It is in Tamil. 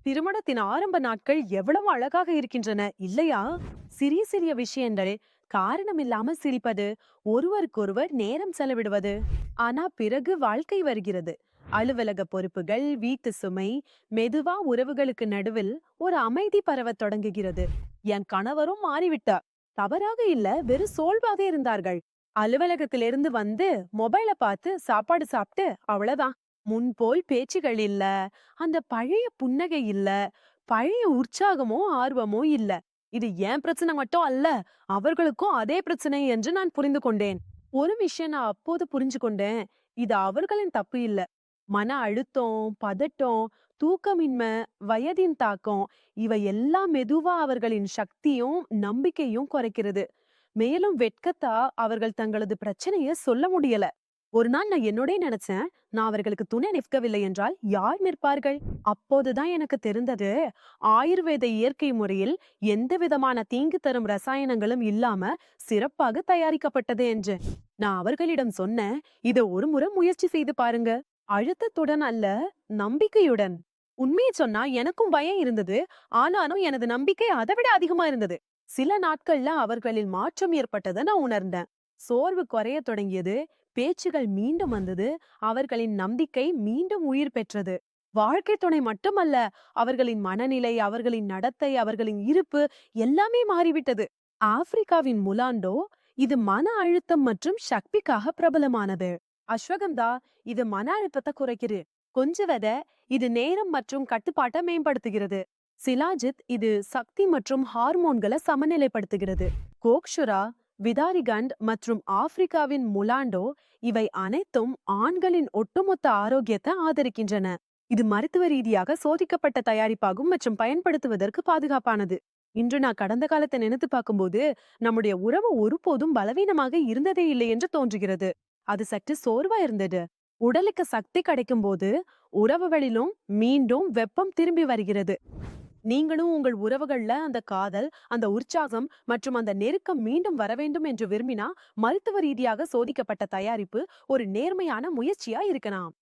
திருமணத்தின் ஆரம்ப நாட்கள் எவ்வளவு அழகாக இருக்கின்றன இல்லையா? சிறிய சிறிய விஷயங்கள், காரணமில்லாம சிரிப்பது, ஒருவருக்கொருவர் நேரம் செலவிடுவது. ஆனா பிறகு வாழ்க்கை வருகிறது. அலுவலக பொறுப்புகள், வீட்டு சுமை, மெதுவா உறவுகளுக்கு நடுவில் ஒரு அமைதி பரவத் தொடங்குகிறது. என் கணவரும் மாறிவிட்டார். தவறாக இல்ல, வெறும் சோல்வாக இருந்தார்கள். அலுவலகத்திலிருந்து வந்து மொபைல பார்த்து சாப்பாடு சாப்பிட்டு அவ்வளவுதான். முன்போல் பேச்சுகள் இல்ல. அந்த பழைய புன்னகை இல்ல. பழைய உற்சாகமோ ஆர்வமோ இல்ல. இது என் பிரச்சனை மட்டும் அல்ல, அவர்களுக்கும் அதே பிரச்சனை என்று நான் புரிந்து கொண்டேன். ஒரு விஷயம் நான் அப்போது புரிஞ்சு கொண்டேன். இது அவர்களின் தப்பு இல்ல. மன அழுத்தம், பதட்டம், தூக்கமின்மை, வயதின் தாக்கம், இவை எல்லாம் மெதுவா அவர்களின் சக்தியும் நம்பிக்கையும் குறைக்கிறது. மேலும் வெட்கத்தா அவர்கள் தங்களது பிரச்சனைய சொல்ல முடியல. ஒரு நாள் நான் என்னோடே நினைச்சேன், நான் அவர்களுக்கு துணை நிற்கவில்லை என்றால் யார் நிற்பார்கள்? அப்போதுதான் எனக்கு தெரிந்தது, ஆயுர்வேத இயற்கை முறையில் எந்த விதமான தீங்கு தரும் ரசாயனங்களும் இல்லாம சிறப்பாக தயாரிக்கப்பட்டது என்று. நான் அவர்களிடம் சொன்னேன், இத ஒரு முறை முயற்சி செய்து பாருங்க. அழுத்தத்துடன் அல்ல, நம்பிக்கையுடன். உண்மையை சொன்னா எனக்கும் பயம் இருந்தது. ஆனாலும் எனது நம்பிக்கை அதை விட அதிகமா இருந்தது. சில நாட்கள்ல அவர்களில் மாற்றம் ஏற்பட்டதை நான் உணர்ந்தேன். சோர்வு குறைய தொடங்கியது. பேச்சுகள் மீண்டும் வந்தது. அவர்களின் நம்பிக்கை மீண்டும் உயிர் பெற்றது. வாழ்க்கை துணை மட்டுமல்ல, அவர்களின் மனநிலை, அவர்களின் நடத்தை, அவர்களின் இருப்பு எல்லாமே மாறிவிட்டது. ஆப்பிரிக்காவின் முலாண்டோ இது மன அழுத்தம் மற்றும் சக்திக்காக பிரபலமானது. அஸ்வகந்தா இது மன அழுத்தத்தை குறைக்குது. கொஞ்சவத இது நேரம் மற்றும் கட்டுப்பாட்டை மேம்படுத்துகிறது. சிலாஜித் இது சக்தி மற்றும் ஹார்மோன்களை சமநிலைப்படுத்துகிறது. கோக்ஷுரா, விதாரிகண்ட் மற்றும் ஆப்பிரிக்காவின் முலாண்டோ இவை அனைத்தும் ஆண்களின் ஒட்டுமொத்த ஆரோக்கியத்தை ஆதரிக்கின்றன. இது மருத்துவ ரீதியாக சோதிக்கப்பட்ட தயாரிப்பாகும் மற்றும் பயன்படுத்துவதற்கு பாதுகாப்பானது. இன்று நான் கடந்த காலத்தை நினைத்து பார்க்கும்போது நம்முடைய உறவு ஒருபோதும் பலவீனமாக இருந்ததே இல்லை என்று தோன்றுகிறது. அது சற்று சோர்வா இருந்தது. உடலுக்கு சக்தி கிடைக்கும் போது உறவுகளிலும் மீண்டும் வெப்பம் திரும்பி வருகிறது. நீங்களும் உங்கள் உறவுகள்ல அந்த காதல், அந்த உற்சாகம் மற்றும் அந்த நெருக்கம் மீண்டும் வர வேண்டும் என்று விரும்பினா, மருத்துவ ரீதியாக சோதிக்கப்பட்ட தயாரிப்பு ஒரு நேர்மையான முயற்சியா இருக்கலாம்.